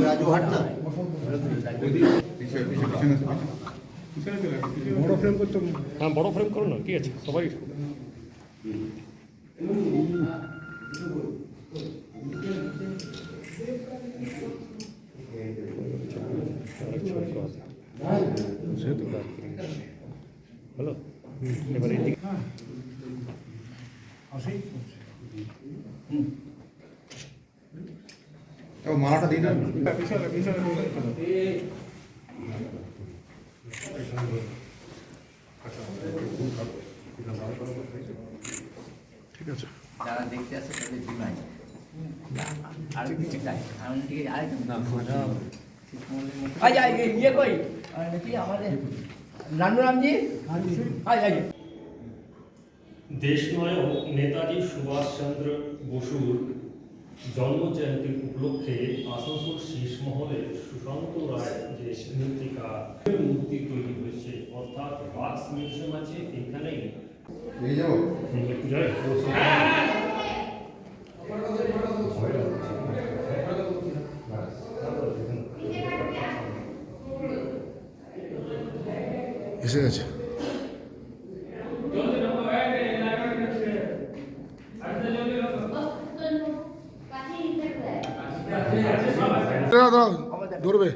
राजू हट ना বড় ফ্রেম করতে, হ্যাঁ বড় ফ্রেম করো না, কি আছে সবাই হ্যালো। এবার এদিকে মালাটা দিন ঠিক আছে। যারা দেখতে আসে তাদের ডিমান্ড আর কিছু চাই আমি ঠিক আছে আরেকটা ইয়ে কই নাকি আমাদের নানুরামজি দেশনায়ক নেতাজি সুভাষচন্দ্র বসুর জন্মজয়ন্তীর উপলক্ষে আসানসোল শীষমহলে সুশান্ত রায় যে মৃত্তিকা মূর্তি তৈরি হয়েছে, অর্থাৎ ওয়াক্স মিউজিয়াম আছে এখানেই এসে গেছে। ধরবে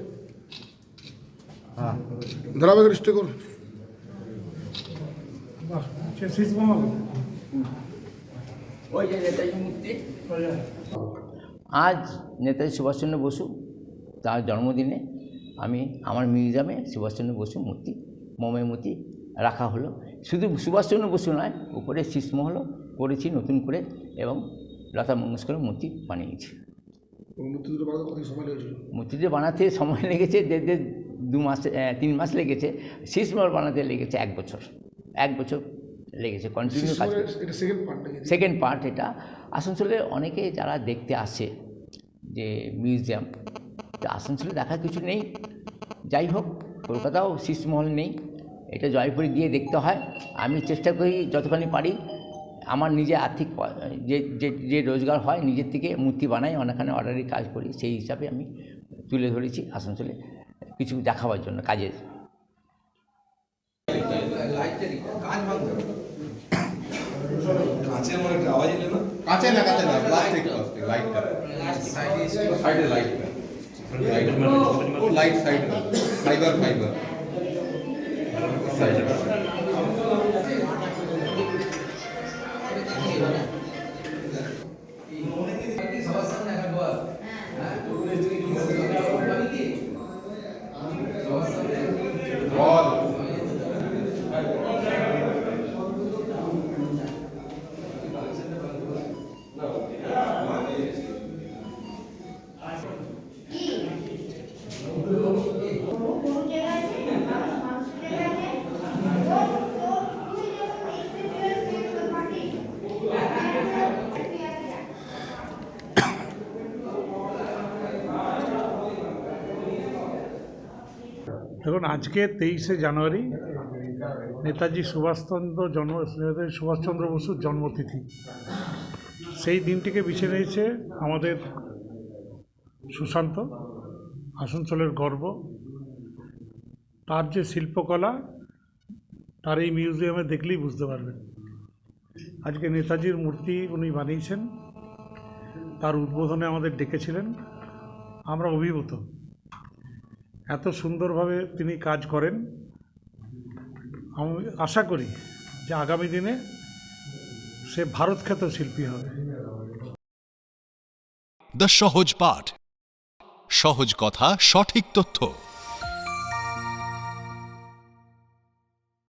ধরাবে দৃষ্টি করুন। ওই যে নেতাজি মূর্তি। আজ নেতাজি সুভাষচন্দ্র বসু তার জন্মদিনে আমি আমার মিউজিয়ামে সুভাষচন্দ্র বসু মূর্তি মোমের মূর্তি রাখা হলো। শুধু সুভাষচন্দ্র বসু নয়, উপরে শীষমহলও করেছি নতুন করে এবং লতা মঙ্গেশকরের মূর্তি বানিয়েছি। মূর্তিটা বানাতে সময় লেগেছে দেড় 2 মাস লেগেছে। শীষমহল বানাতে লেগেছে 1 বছর। 1 বছর লেগেছে কন্টিনিউ কাজ। সেকেন্ড পার্ট এটা। আসানসোলে অনেকে যারা দেখতে আসে যে মিউজিয়াম, আসানসোলে দেখার কিছু নেই। যাই হোক, কলকাতাও শীষমহল নেই, এটা জয়পুরে গিয়ে দেখতে হয়। আমি চেষ্টা করি যতখানি পারি, আমার নিজে আর্থিক যে রোজগার হয় নিজের থেকে মূর্তি বানাই, অনেকখানে অর্ডারি কাজ করি, সেই হিসাবে আমি তুলে ধরেছি আসানসোলে কিছু দেখাবার জন্য কাজের। কাঁচে না প্লাস্টিক লাইটটা সাইডে লাইটটা লাইট সাইড ফাইবার সাইড দেখুন, আজকে 23শে জানুয়ারি নেতাজি সুভাষচন্দ্র বসুর জন্মতিথি। সেই দিনটিকে বেছে নিয়েছে আমাদের সুশান্ত, আসানসোলের গর্ব। তার যে শিল্পকলা, তার এই মিউজিয়ামে দেখলেই বুঝতে পারবেন। আজকে নেতাজির মূর্তি উনি বানিয়েছেন, তার উদ্বোধনে আমাদের ডেকেছিলেন। আমরা অভিভূত, এত সুন্দরভাবে তিনি কাজ করেন। আমি আশা করি যে আগামী দিনে সে ভারতখ্যাত শিল্পী হবে। দ্য সহজ পাঠ, সহজ কথা, সঠিক তথ্য।